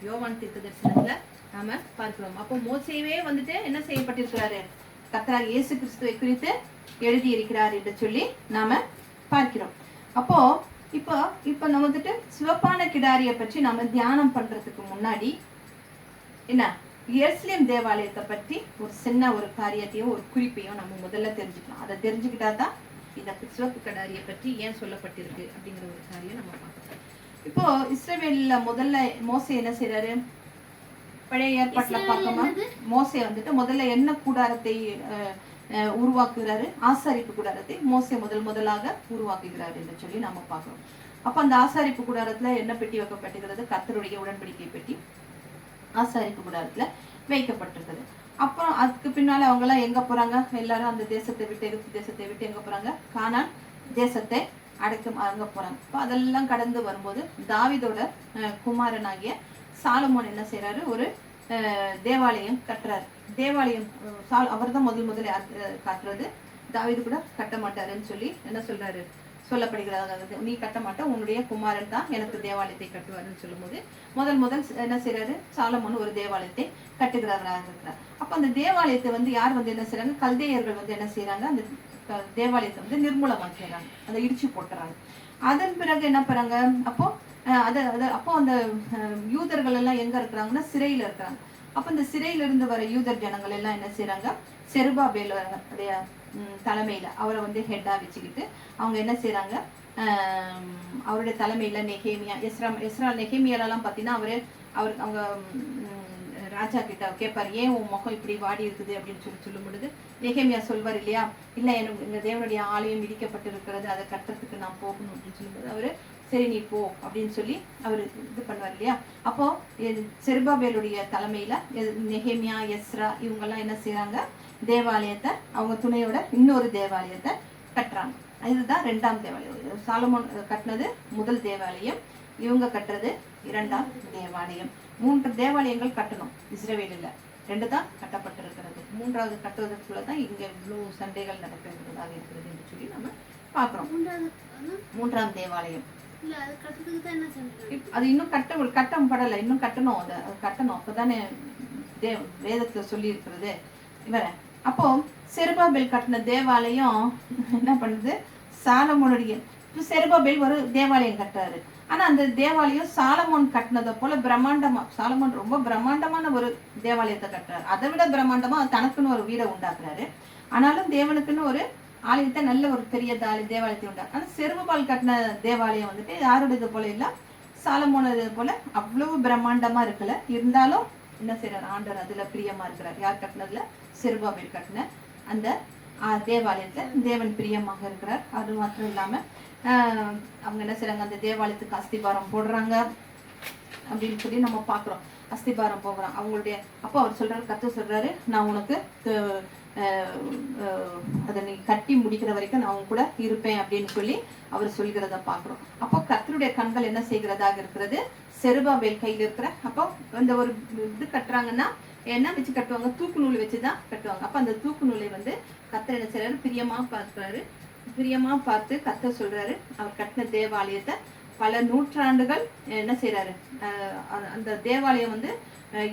யோவான் தீர்க்கதரிசனத்துல நாம பார்க்கிறோம். அப்போ மோசேவே வந்துட்டு என்ன செய்யப்பட்டிருக்கிறாரு, கர்த்தராகிய இயேசு கிறிஸ்துவை குறித்து எழுதியிருக்கிறார் என்று சொல்லி நாம பார்க்கிறோம். அப்போ இப்போ நம்ம வந்துட்டு சிவப்பான கிடாரிய பற்றி நாம தியானம் பண்றதுக்கு முன்னாடி என்ன, எருசலேம் தேவாலயத்தை பற்றி ஒரு சின்ன ஒரு காரியத்தையும் ஒரு குறிப்பையும் நம்ம முதல்ல தெரிஞ்சுக்கலாம். அதை தெரிஞ்சுக்கிட்டா தான் இந்த சிவப்பு கிடாரிய பற்றி ஏன் சொல்லப்பட்டிருக்கு அப்படிங்கிற ஒரு காரியம் நம்ம பார்க்கலாம். இப்போ இஸ்ரவேல்ல முதல்ல மோசே என்ன செய்யறாரு, பழைய ஏற்பாட்டுல பார்க்கமா, மோசே வந்துட்டு முதல்ல என்ன கூடாரத்தை உருவாக்குகிறாரு, ஆசாரிப்பு கூடாரத்தை மோசே முதலாக உருவாக்குகிறார் என்று சொல்லி நாம பார்க்கிறோம். அப்ப அந்த ஆசாரிப்பு கூடாரத்துல என்ன பெட்டி வைக்கப்பட்டிருக்கிறது, கர்த்தருடைய உடன்படிக்கை பெட்டி ஆசாரிப்பு கூடாரத்துல வைக்கப்பட்டிருக்கிறது. அப்புறம் அதுக்கு பின்னால அவங்க எல்லாம் எங்க போறாங்க? எல்லாரும் அந்த தேசத்தை விட்டு, எகிப்து தேசத்தை விட்டு எங்க போறாங்க? கானான் தேசத்தை அங்க போறாங்க. இப்போ அதெல்லாம் கடந்து வரும்போது தாவீதோட குமாரனாகிய சாலமோன் என்ன செய்யறாரு? ஒரு தேவாலயம் கட்டுறாரு. தேவாலயம் அவர் தான் முதல்ல காட்டுறது. தாவீது கூட கட்ட மாட்டாருன்னு சொல்லி என்ன சொல்றாரு? சொல்லப்படுகிறது. நீ கட்ட மாட்ட, உன்னுடைய குமாரன் தான் எனக்கு தேவாலயத்தை கட்டுவாருன்னு சொல்லும்போது முதல் என்ன செய்யறாரு? சாலமோன் ஒரு தேவாலயத்தை கட்டுகிறாராக இருக்கிறார். அப்ப அந்த தேவாலயத்தை வந்து யார் வந்து என்ன செய்யறாங்க? கல்தேயர்கள் வந்து என்ன செய்யறாங்க? அந்த தேவாலயத்தை வந்து நிர்மூலமாக்கிறாங்க, அதை இடிச்சு போட்டுறாங்க. அதன் பிறகு என்ன பண்ணுறாங்க? அப்போ அப்போ அந்த யூதர்கள் எல்லாம் எங்க இருக்கிறாங்கன்னா சிறையில இருக்கிறாங்க. அப்ப இந்த சிறையில இருந்து வர யூதர் ஜனங்கள் எல்லாம் என்ன செய்யறாங்க? செருபாபேலுடைய தலைமையில அவரை வந்து ஹெட்டா வச்சுக்கிட்டு அவங்க என்ன செய்யறாங்க? அவருடைய தலைமையில நெகேமியா, எஸ்ரா நெகேமியாலெல்லாம் பார்த்தீங்கன்னா அவங்க ராஜா கிட்ட கேட்பாரு, ஏன் உன் முகம் இப்படி வாடி இருக்குது அப்படின்னு சொல்லும் பொழுது நெகேமியா சொல்வார் இல்லையா, இல்லை எனக்கு எங்க தேவனுடைய ஆலயம் இடிக்கப்பட்டு இருக்கிறது, அதை கட்டுறதுக்கு நான் போகணும் அப்படின்னு சொல்லும்போது அவரு சரி நீ போ அப்படின்னு சொல்லி அவர் இது பண்ணுவார் இல்லையா. அப்போ செருபாபேலுடைய தலைமையில நெகேமியா, எஸ்ரா இவங்கெல்லாம் என்ன செய்யறாங்க? தேவாலயத்தை அவங்க துணையோட இன்னொரு தேவாலயத்தை கட்டுறாங்க. இதுதான் 2ஆம் தேவாலயம். சாலமோன் கட்டினது முதல் தேவாலயம், இவங்க கட்டுறது 2ஆம் தேவாலயம். 3 தேவாலயங்கள் கட்டணும் இஸ்ரவேலில், 2 தான் கட்டப்பட்டிருக்கிறது. 3வது கட்டுவதற்குள்ளதான் இங்க இவ்வளவு சண்டைகள் நடக்கிறதாக இருக்கிறது என்று சொல்லி நம்ம பாக்குறோம். 3ஆம் தேவாலயம் அது இன்னும் கட்டப்படலை, இன்னும் கட்டணும். அதை கட்டணும், அப்பதானே வேதத்துல சொல்லி இருக்கிறது இவர. அப்போ செருபாபேல் கட்டின தேவாலயம் என்ன பண்ணுது? சாலமோனுடைய செருபாபேல் ஒரு தேவாலயம் கட்டுறாரு. ஆனா அந்த தேவாலயம் சாலமோன் கட்டினதை போல பிரம்மாண்டமா, சாலமோன் ரொம்ப பிரம்மாண்டமான ஒரு தேவாலயத்தை கட்டுறாரு. அதை விட பிரம்மாண்டமா தனக்குன்னு ஒரு வீடை உண்டாக்குறாரு. ஆனாலும் தேவனுக்குன்னு ஒரு ஆலயத்தை, நல்ல ஒரு பெரிய தேவாலயத்தை உண்டாக்கு. ஆனா செருபாபேல் கட்டின தேவாலயம் வந்துட்டு யாருடையது போல இல்ல, சாலமோனது போல அவ்வளவு பிரம்மாண்டமா இருக்கல. இருந்தாலும் என்ன செய்யறாரு? ஆண்டவர் அதுல பிரியமா இருக்கிறார். யார் கட்டினதுல? செருபாபேல் கட்டின அந்த தேவாலயத்துல தேவன் பிரியமாக இருக்கிறார். அது மாத்திரம் இல்லாம அவங்க என்ன செய்றாங்க? அந்த தேவாலயத்துக்கு அஸ்திபாரம் போடுறாங்க அப்படின்னு சொல்லி நம்ம பாக்குறோம். அஸ்திபாரம் போடுறாங்க அவங்களுடைய. அப்போ அவர் சொல்றாரு, கர்த்தர் சொல்றாரு, நான் உனக்கு அதை நீ கட்டி முடிக்கிற வரைக்கும் நான் உன் கூட இருப்பேன் அப்படின்னு சொல்லி அவர் சொல்கிறத பாக்குறோம். அப்போ கர்த்தருடைய கண்கள் என்ன செய்கிறதாக இருக்கிறது? செருபாபேல் கையில் இருக்கிற. அப்போ அந்த ஒரு இது கட்டுறாங்கன்னா என்ன வச்சு கட்டுவாங்க? தூக்கு நூல் வச்சுதான் கட்டுவாங்க. அப்ப அந்த தூக்கு நூலை வந்து கர்த்தர் என்ன செய்யறாரு? பிரியமா பார்க்கிறாரு. பிரியமா பார்த்து கர்த்தர் சொல்றாரு, அவர் கட்டின தேவாலயத்தை பல நூற்றாண்டுகள் என்ன செய்யறாரு? அந்த தேவாலயம் வந்து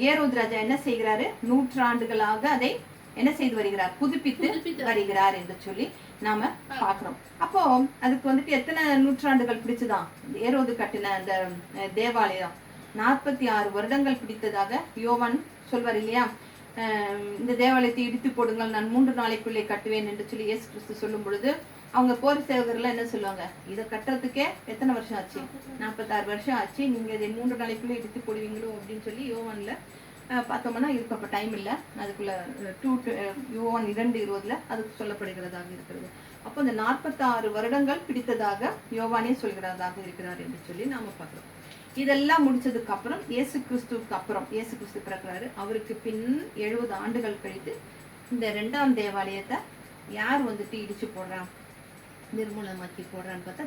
ஏரோது ராஜா என்ன செய்கிறாரு? நூற்றாண்டுகளாக அதை என்ன செய்து வருகிறார்? புதுப்பித்து வருகிறார் என்று சொல்லி நாம பாக்குறோம். அப்போ அதுக்கு வந்துட்டு எத்தனை நூற்றாண்டுகள் பிடிச்சுதான்? ஏரோது கட்டின அந்த தேவாலயம் 46 வருடங்கள் பிடித்ததாக யோவான் சொல்வார் இல்லையா. இந்த தேவாலயத்தை இடித்து போடுங்கள், நான் 3 நாளைக்குள்ளே கட்டுவேன் என்று சொல்லி இயேசு கிறிஸ்து சொல்லும் பொழுது அவங்க போர் சேவகர்கள் என்ன சொல்லுவாங்க? இதை கட்டுறதுக்கே எத்தனை வருஷம் ஆச்சு? 46 வருஷம் ஆச்சு, நீங்க இதை 3 நாளைக்குள்ளே இடித்து போடுவீங்களோ அப்படின்னு சொல்லி யோவான்ல பார்த்தோம்னா இருக்கு. அப்ப டைம் இல்லை, அதுக்குள்ள யோவான் 2:20 அதுக்கு சொல்லப்படுகிறதாக இருக்கிறது. அப்போ இந்த 46 வருடங்கள் பிடித்ததாக யோவானே சொல்கிறதாக இருக்கிறார் என்று சொல்லி நாம பார்க்கிறோம். இதெல்லாம் முடிச்சதுக்கு அப்புறம் இயேசு கிறிஸ்துவுக்கு அப்புறம் இயேசு கிறிஸ்து பிறக்கிறாரு. அவருக்கு பின் 70 ஆண்டுகள் கழித்து இந்த 2ஆம் தேவாலயத்தை யார் வந்துட்டு இடிச்சு போடுறான், நிர்மூலமாக்கி போடுறான்னு பார்த்தா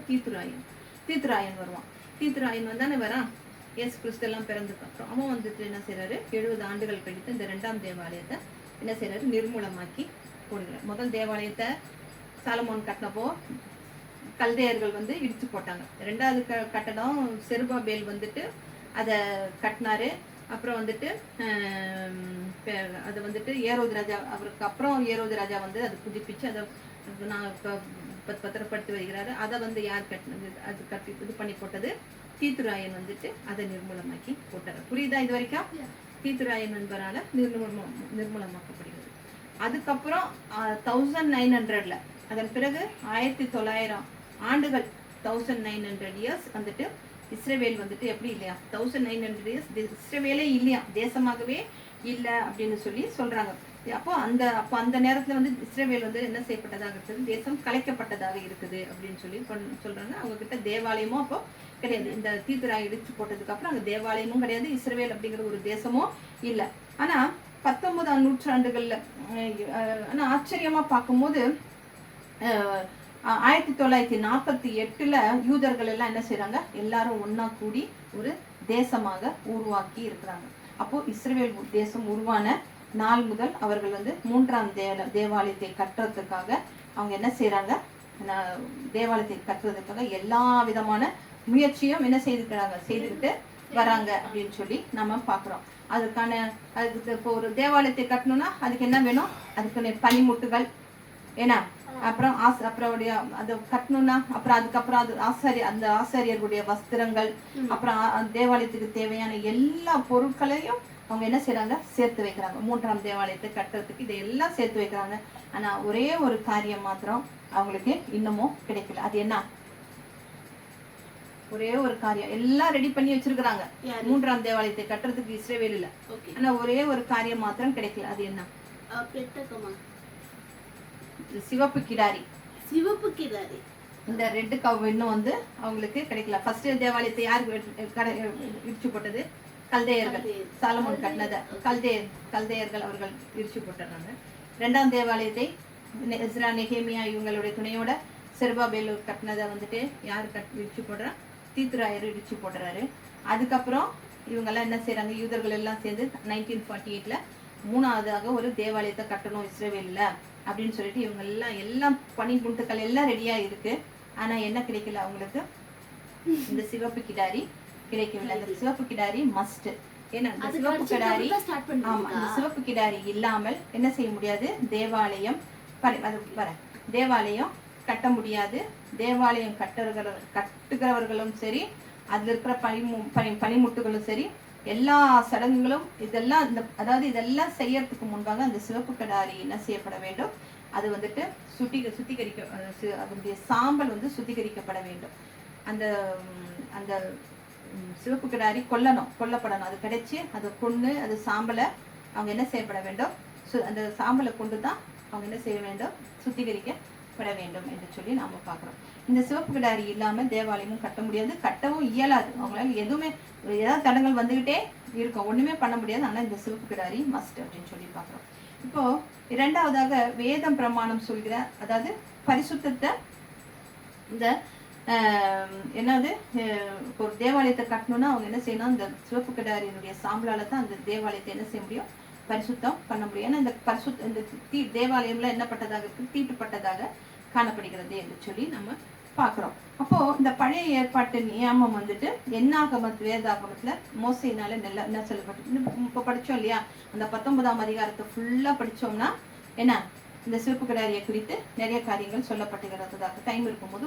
தீத்துராயன் வருவான். தீத்துராயன் வந்தானே வரான். இயேசு கிறிஸ்து எல்லாம் பிறந்ததுக்கு அப்புறம் அவன் வந்துட்டு என்ன செய்யறாரு? 70 ஆண்டுகள் கழித்து இந்த 2ஆம் தேவாலயத்தை என்ன செய்யறாரு? நிர்மூலமாக்கி போடுகிறார். முதல் தேவாலயத்தை சாலமோன் கட்டினப்போ கல்தேயர்கள் வந்து இடிச்சு போட்டாங்க. 2வது கட்டடம் செருபாபேல் வந்துட்டு அதை கட்டினாரு. அப்புறம் வந்துட்டு அது வந்துட்டு ஏரோது ராஜா, அவருக்கு அப்புறம் ஏரோது ராஜா வந்து அதை புதுப்பிச்சு அதை நான் பத்திரப்படுத்தி வருகிறாரு. அதை வந்து யார் கட்டினது? அது கட்டி இது பண்ணி போட்டது தீத்துராயன் வந்துட்டு அதை நிர்மூலமாக்கி போட்டாரு. புரியுதா இது வரைக்கும்? தீத்துராயன் என்பவரால நிர்மூலமாக்கப்படுகிறது. அதுக்கப்புறம் 1900 அதன் பிறகு 1900 ஆண்டுகள் 1900 இயர்ஸ் வந்துட்டு இஸ்ரவேல் வந்துட்டு எப்படி இல்லையா? 1900 இயர்ஸ் இஸ்ரவேலே இல்லையா, தேசமாகவே இல்லை அப்படின்னு சொல்லி சொல்றாங்க. அப்போ அந்த நேரத்துல வந்து இஸ்ரவேல் வந்து என்ன செய்யப்பட்டதாக இருக்குது? தேசம் கலைக்கப்பட்டதாக இருக்குது அப்படின்னு சொல்லி சொல்றாங்க. அவங்க கிட்ட தேவாலயமும் அப்போ கிடையாது. இந்த தீத்துராய் இடிச்சு போட்டதுக்கு அப்புறம் அங்க தேவாலயமும் கிடையாது, இஸ்ரவேல் அப்படிங்கிற ஒரு தேசமும் இல்லை. ஆனா 19ஆம் நூற்றாண்டுகள்ல ஆனா ஆச்சரியமா பார்க்கும்போது 1948ல யூதர்கள் எல்லாம் என்ன செய்றாங்க, எல்லாரும் ஒன்னா கூடி ஒரு தேசமாக உருவாக்கி இருக்கிறாங்க. அப்போ இஸ்ரவேல் தேசம் உருவான நாள் முதல் அவர்கள் வந்து 3ஆம் தேவாலயத்தை கட்டுறதுக்காக அவங்க என்ன செய்யறாங்க, தேவாலயத்தை கட்டுறதுக்காக எல்லா விதமான முயற்சியும் என்ன செய்துக்கிட்டு வராங்க அப்படின்னு சொல்லி நம்ம பாக்குறோம். அதுக்கு இப்போ ஒரு தேவாலயத்தை கட்டணும்னா அதுக்கு என்ன வேணும், அதுக்கு பனிமுட்டுகள் ஏன்னா, அப்புறம் அதை கட்டணும்னா அப்புறம் அதுக்கப்புறம் அது அந்த ஆசாரியர்களுடைய வஸ்திரங்கள், அப்புறம் தேவாலயத்துக்கு தேவையான எல்லா பொருட்களையும் அவங்க என்ன செய்யறாங்க, சேர்த்து வைக்கிறாங்க. 3ஆம் தேவாலயத்தை கட்டுறதுக்கு இதையெல்லாம் சேர்த்து வைக்கிறாங்க. ஆனா ஒரே ஒரு காரியம் மாத்திரம் அவங்களுக்கு இன்னமும் கிடைக்கல. அது என்ன? ஒரே ஒரு காரியம் எல்லாம் ரெடி பண்ணி வச்சிருக்கிறாங்க 3ஆம் தேவாலயத்தை கட்டுறதுக்கு இஸ்ரவேல்ல. ஆனா ஒரே ஒரு காரியம் மாத்திரம் கிடைக்கல. அது என்ன? சிவப்பு கிடாரி. சிவப்பு கிடாரி. இந்த ரெட் கவ் இன்னும் வந்து அவங்களுக்கு கிடைக்கல. ஃபர்ஸ்ட் தேவாலயத்தை யார் இடிச்சு போட்டது? கல்தேயர்கள். சாலமோன் கட்டினத கல்தேயர்கள் அவர்கள் இடிச்சு போட்டுறாங்க. 2ஆம் தேவாலயத்தை எஸ்ரா நெகேமியா இவங்களுடைய துணையோட செருபாபேல் கட்டினதை வந்துட்டு யார் இடிச்சு போடுறா? தீத்துராயர் இடிச்சு போடுறாரு. அதுக்கப்புறம் இவங்கெல்லாம் என்ன செய்யறாங்க, யூதர்கள் எல்லாம் சேர்ந்து 1948ல 3ஆவதாக ஒரு தேவாலயத்தை கட்டணும் இஸ்ரவேல்ல அப்படின்னு சொல்லிட்டு இவங்க எல்லாம் பனிமுட்டுக்கள் எல்லாம் ரெடியா இருக்கு. ஆனா என்ன கிடைக்கல அவங்களுக்கு? இந்த சிவப்பு கிடாரி கிடைக்கவில்லை. அந்த சிவப்பு கிடாரி மஸ்ட். ஏன்னா இந்த சிவப்பு கிடாரி, ஆமா, இந்த சிவப்பு கிடாரி இல்லாமல் என்ன செய்ய முடியாது, தேவாலயம் கட்ட முடியாது. தேவாலயம் கட்டுகிறவர்களும் சரி, அதுல இருக்கிற பனிமுட்டுகளும் சரி, எல்லா சடங்குகளும் இதெல்லாம் இதெல்லாம் செய்யறதுக்கு முன்பாக அந்த சிவப்பு கிடாரி என்ன செய்யப்பட வேண்டும், அது வந்துட்டு அதனுடைய சாம்பல் வந்து சுத்திகரிக்கப்பட வேண்டும். அந்த அந்த சிவப்பு கிடாரி கொல்லப்படணும். அது கிடைச்சி அதை கொண்டு அது சாம்பலை அவங்க என்ன செய்யப்பட வேண்டும், அந்த சாம்பலை கொண்டு தான் அவங்க என்ன செய்ய வேண்டும், சுத்திகரிக்கப்பட வேண்டும் என்று சொல்லி நாம பார்க்கிறோம். இந்த சிவப்பு கிடாரி இல்லாம தேவாலயமும் கட்ட முடியாது, கட்டவும் இயலாது. அவங்களால எதுவுமே ஏதாவது தடங்கள் வந்துகிட்டே இருக்கும், ஒண்ணுமே பண்ண முடியாது. ஆனா இந்த சிவப்பு கிடாரி மஸ்ட் அப்படின்னு சொல்லி பார்க்கிறோம். இப்போ 2ஆவதாக வேதம் பிரமாணம் சொல்கிற, அதாவது பரிசுத்தத்தை, இந்த என்னது ஒரு தேவாலயத்தை கட்டணும்னா அவங்க என்ன செய்யணும், இந்த சிவப்பு கிடாரியினுடைய சாம்பலால தான் அந்த தேவாலயத்தை என்ன செய்ய முடியும், பரிசுத்தம் பண்ண முடியும். ஏன்னா இந்த தேவாலயம்ல என்ன பட்டதாக இருக்கு, தீட்டுப்பட்டதாக காணப்படுகிறது என்று சொல்லி நம்ம பாக்குறோம். அப்போ இந்த பழைய ஏற்பாட்டு நியமம் வந்துட்டு வேதாகமத்துல மோசையினால என்ன சொல்லப்பட்டு இப்ப படிச்சோம் இல்லையா, அந்த 19ஆம் அதிகாரத்தை ஃபுல்லா படிச்சோம்னா என்ன, இந்த சிவப்பு கிடாரியை குறித்து நிறைய காரியங்கள் சொல்லப்பட்டுகிறதாக டைம் இருக்கும்போது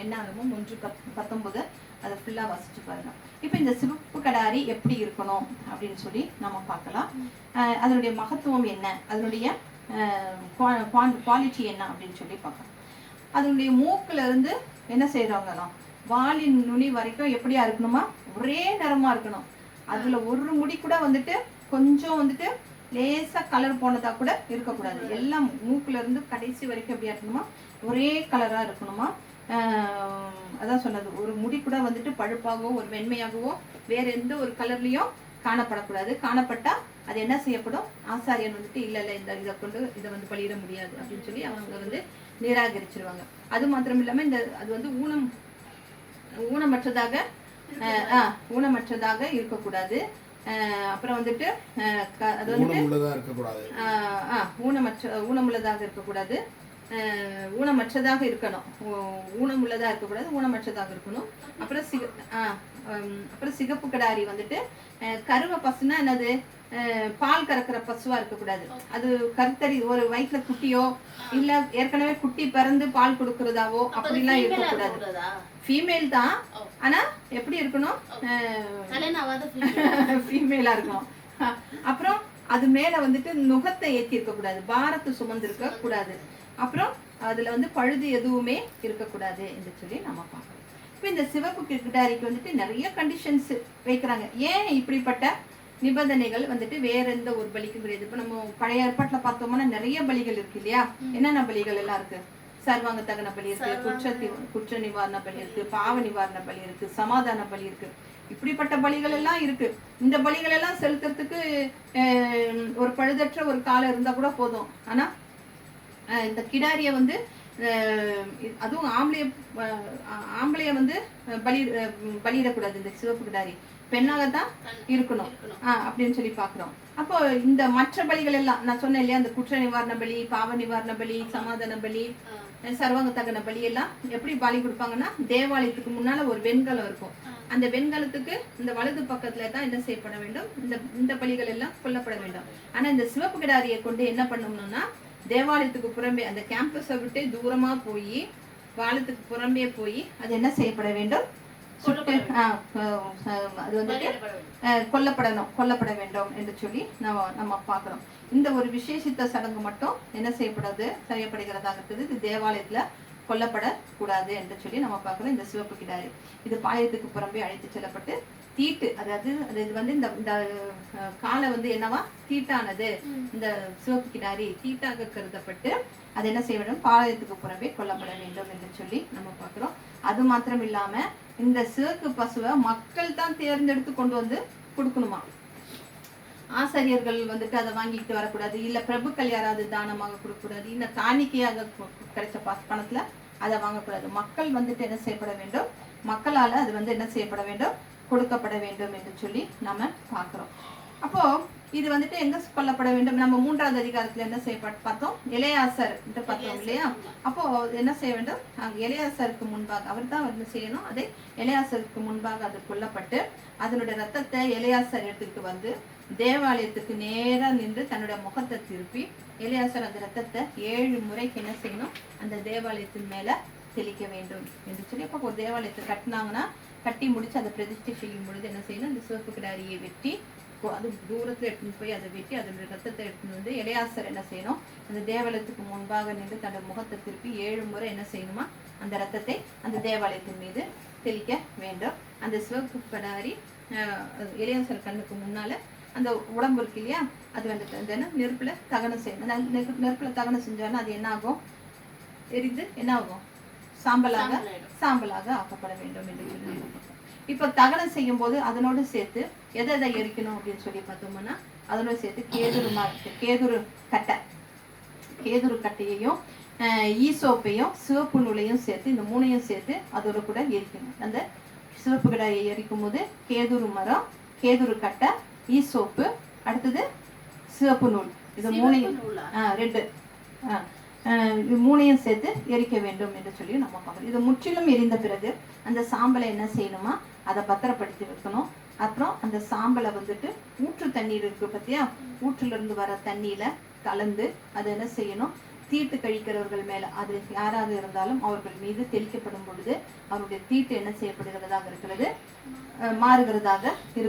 என்னாகும் 1:19 அதை ஃபுல்லா வாசிச்சு பாருங்க. இப்ப இந்த சிவப்பு கிடாரி எப்படி இருக்கணும் அப்படின்னு சொல்லி நம்ம பார்க்கலாம். அதனுடைய மகத்துவம் என்ன, அதனுடைய குவாலிட்டி என்ன அப்படின்னு சொல்லி பார்க்கலாம். அதனுடைய மூக்குல இருந்து என்ன செய்யறவங்கலாம் வாலின் நுனி வரைக்கும் எப்படியா இருக்கணுமா, ஒரே நிறமா இருக்கணும். அதுல ஒரு முடி கூட வந்துட்டு கொஞ்சம் வந்துட்டு லேசா கலர் போனதா கூட இருக்கக்கூடாது. எல்லாம் மூக்குல இருந்து கடைசி வரைக்கும் எப்படியா இருக்கணுமா, ஒரே கலரா இருக்கணுமா. அதான் சொன்னது, ஒரு முடி கூட வந்துட்டு பழுப்பாகவோ ஒரு வெண்மையாகவோ வேற எந்த ஒரு கலர்லயும் காணப்படக்கூடாது. காணப்பட்டா அது என்ன செய்யப்படும், ஆசாரியன் வந்துட்டு இல்ல இதை கொண்டு இதை வந்து பலியிட முடியாது அப்படின்னு சொல்லி அவங்க வந்து நிராகரிச்சிருவாங்க. அது மாத்திரம் இல்லாம அது வந்து ஊனமற்றதாக இருக்கக்கூடாது. அப்புறம் வந்துட்டு அது வந்துட்டு ஊனமுள்ளதாக இருக்கக்கூடாது, ஊனமற்றதாக இருக்கணும். ஊனமுள்ளதா இருக்கக்கூடாது, ஊனமற்றதாக இருக்கணும். அப்புறம் சிகப்பு கிடாரி வந்துட்டு கருவ பசுனா என்னது, பால் கறக்கிற பசுவா இருக்கக்கூடாது. அது கருத்தறி ஒரு வயிற்றுல குட்டியோ இல்ல ஏற்கனவே குட்டி பிறந்து பால் கொடுக்கறதாவோ அப்படிலாம் இருக்கக்கூடாது. ஃபீமேல் தான், ஆனா எப்படி இருக்கணும், ஃபீமேலா இருக்கணும். அப்புறம் அது மேல வந்துட்டு நுகத்தை ஏற்றி இருக்கக்கூடாது, பாரத்தை சுமந்து இருக்க கூடாது. அப்புறம் அதுல வந்து பழுது எதுவுமே இருக்கக்கூடாது என்று சொல்லி நம்ம பார்க்கணும். இப்ப இந்த சிவப்பு கிடாரிக்கு வந்துட்டு நிறைய கண்டிஷன்ஸ் வைக்கிறாங்க. ஏன் இப்படிப்பட்ட நிபந்தனைகள் வந்துட்டு வேற எந்த ஒரு பலிக்கும் கிடையாது. இப்ப நம்ம பழைய ஏற்பாட்டுல பார்த்தோம்னா நிறைய பலிகள் இருக்கு இல்லையா. என்னென்ன பலிகள் எல்லாம் இருக்கு, சர்வாங்க தகன பலி இருக்கு, குற்ற நிவாரண பலி இருக்கு, பாவ நிவாரண பலி இருக்கு, சமாதான பலி இருக்கு. இப்படிப்பட்ட பலிகள் எல்லாம் இருக்கு. இந்த பலிகள் எல்லாம் செலுத்துறதுக்கு ஒரு பழுதற்ற ஒரு காலம் இருந்தா கூட போதும். ஆனா இந்த கிடாரிய வந்து அதுவும் ஆம்பளைய வந்து பலியிடக்கூடாது. இந்த சிவப்பு கிடாரி பெண்ணாகத்தான் இருக்கணும் அப்படின்னு சொல்லி பாக்குறோம். அப்போ இந்த மற்ற பலிகள் எல்லாம் நான் சொன்னேன் இல்லையா, அந்த குற்ற நிவாரண பலி, பாவ நிவாரண பலி, சமாதான பலி, சர்வாங்க தகன பலி எல்லாம் எப்படி பலி கொடுப்பாங்கன்னா, தேவாலயத்துக்கு முன்னால ஒரு வெண்கலம் இருக்கும். அந்த வெண்கலத்துக்கு இந்த வலது பக்கத்துல தான் என்ன செய்யப்பட வேண்டும், இந்த பலிகள் எல்லாம் கொல்லப்பட வேண்டும். ஆனா இந்த சிவப்பு கிடாரியை கொண்டு என்ன பண்ணணும்னா, தேவாலயத்துக்கு புறம்பே அந்த கேம்பஸை விட்டு தூரமா போய் பாலத்துக்கு புறம்பே போய் அது என்ன செய்யப்பட வேண்டும், அது வந்துட்டு கொல்லப்பட வேண்டும் என்று சொல்லி நம்ம பார்க்கிறோம். இந்த ஒரு விசேஷித்த சடங்கு மட்டும் என்ன செய்யப்படுகிறதாக இருக்குது. இது தேவாலயத்துல கொல்லப்படக்கூடாது என்று சொல்லி நம்ம பார்க்கிறோம். இந்த சிவப்பு கிடாரி இது பாளையத்துக்கு புறம்பே அழைத்து செல்லப்பட்டு தீட்டு, அதாவது இது வந்து இந்த காலை வந்து என்னவா தீட்டானது, இந்த சிவப்பு கிடாரி தீட்டாக கருதப்பட்டு அது என்ன செய்ய வேண்டும், பாளையத்துக்கு புறம்பே கொல்லப்பட வேண்டும் என்று சொல்லி நம்ம பார்க்கிறோம். அது மாத்திரம் இல்லாம இந்த சிவப்பு பசுவை மக்கள் தான் தேர்ந்தெடுத்து கொண்டு வந்து கொடுக்கணுமா. ஆசிரியர்கள் வந்துட்டு அதை வாங்கிட்டு வரக்கூடாது, இல்ல பிரபுக்கள் யாராவது தானமாக கொடுக்கக்கூடாது, இல்ல காணிக்கையாக கிடைச்ச பணத்துல அதை வாங்கக்கூடாது. மக்கள் வந்துட்டு என்ன செய்யப்பட வேண்டும், மக்களால அது வந்து என்ன செய்யப்பட வேண்டும், கொடுக்கப்பட வேண்டும் என்று சொல்லி நம்ம பார்க்கிறோம். அப்போ இது வந்துட்டு எங்க கொல்லப்பட வேண்டும், நம்ம 3வது அதிகாரத்துல என்ன செய்யப்பட்டு பார்த்தோம், எலெயாசர் என்று பார்த்தோம் இல்லையா. அப்போ என்ன செய்ய வேண்டும், எலெயாசருக்கு முன்பாக அவர் தான் என்ன செய்யணும், அதை எலெயாசருக்கு முன்பாக அது கொல்லப்பட்டு அதனுடைய ரத்தத்தை எலெயாசர் எடுத்துக்கிட்டு வந்து தேவாலயத்துக்கு நேரா நின்று தன்னுடைய முகத்தை திருப்பி எலெயாசர் அந்த ரத்தத்தை 7 முறைக்கு என்ன செய்யணும், அந்த தேவாலயத்தின் மேல தெளிக்க வேண்டும் என்று சொல்லி. அப்போ ஒரு தேவாலயத்தை கட்டினாங்கன்னா கட்டி முடிச்சு அதை பிரதிஷ்டை செய்யும் பொழுது என்ன செய்யணும், இந்த சிவப்பு கிடாரியை வெட்டி அது தூரத்துல எடுத்துன்னு போய் அதை வெட்டி அதனுடைய ரத்தத்தை எடுத்துன்னு வந்து எலெயாசர் என்ன செய்யணும், அந்த தேவாலயத்துக்கு முன்பாக நின்று தன்னோட முகத்தை திருப்பி 7 முறை என்ன செய்யணுமா, அந்த ரத்தத்தை அந்த தேவாலயத்தின் மீது தெளிக்க வேண்டும். அந்த சிவப்பு கிடாரி எலெயாசர் கண்ணுக்கு முன்னால அந்த உடம்பு இருக்கு இல்லையா, அது வந்துட்டு நெருப்புல தகனம் செய்யணும். நெருப்புல தகனம் செஞ்சோன்னா அது என்ன ஆகும், எரிந்து என்ன ஆகும், சாம்பலாக ஆக்கப்பட வேண்டும் என்று சொல்லி. இப்ப தகனம் செய்யும் போது அதனோடு சேர்த்து எதை எரிக்கணும் அப்படின்னு சொல்லி பார்த்தோம்னா, அதனோட சேர்த்து கேதுரு கட்டையையும் ஈசோப்பையும் சிவப்பு நூலையும் சேர்த்து, இந்த 3ஐயும் சேர்த்து அதோட கூட எரிக்கணும். அந்த சிவப்பு கிடாரியை எரிக்கும் போது கேதுரு மரம், கேதுரு கட்டை, ஈசோப்பு, அடுத்தது சிவப்பு நூல், இது 3ஐயும் 3ஐயும் சேர்த்து எரிக்க வேண்டும் என்று சொல்லி நம்ம பார்க்கணும். இது முற்றிலும் எரிந்த பிறகு அந்த சாம்பலை என்ன செய்யணுமா, அதை பத்திரப்படுத்தி வைக்கணும். அப்புறம் அந்த சாம்பலை வந்துட்டு ஊற்று தண்ணீர் இருக்கு பத்தியா, ஊற்றுல இருந்து வர தண்ணியில கலந்து அதை என்ன செய்யணும், தீட்டு கழிக்கிறவர்கள் மேல, அது யாராக இருந்தாலும் அவர்கள் மீது தெளிக்கப்படும் பொழுது அவருடைய தீட்டு என்ன செய்யப்படுகிறதாக இருக்கிறது, மாறுகிறதாக இருக்கு.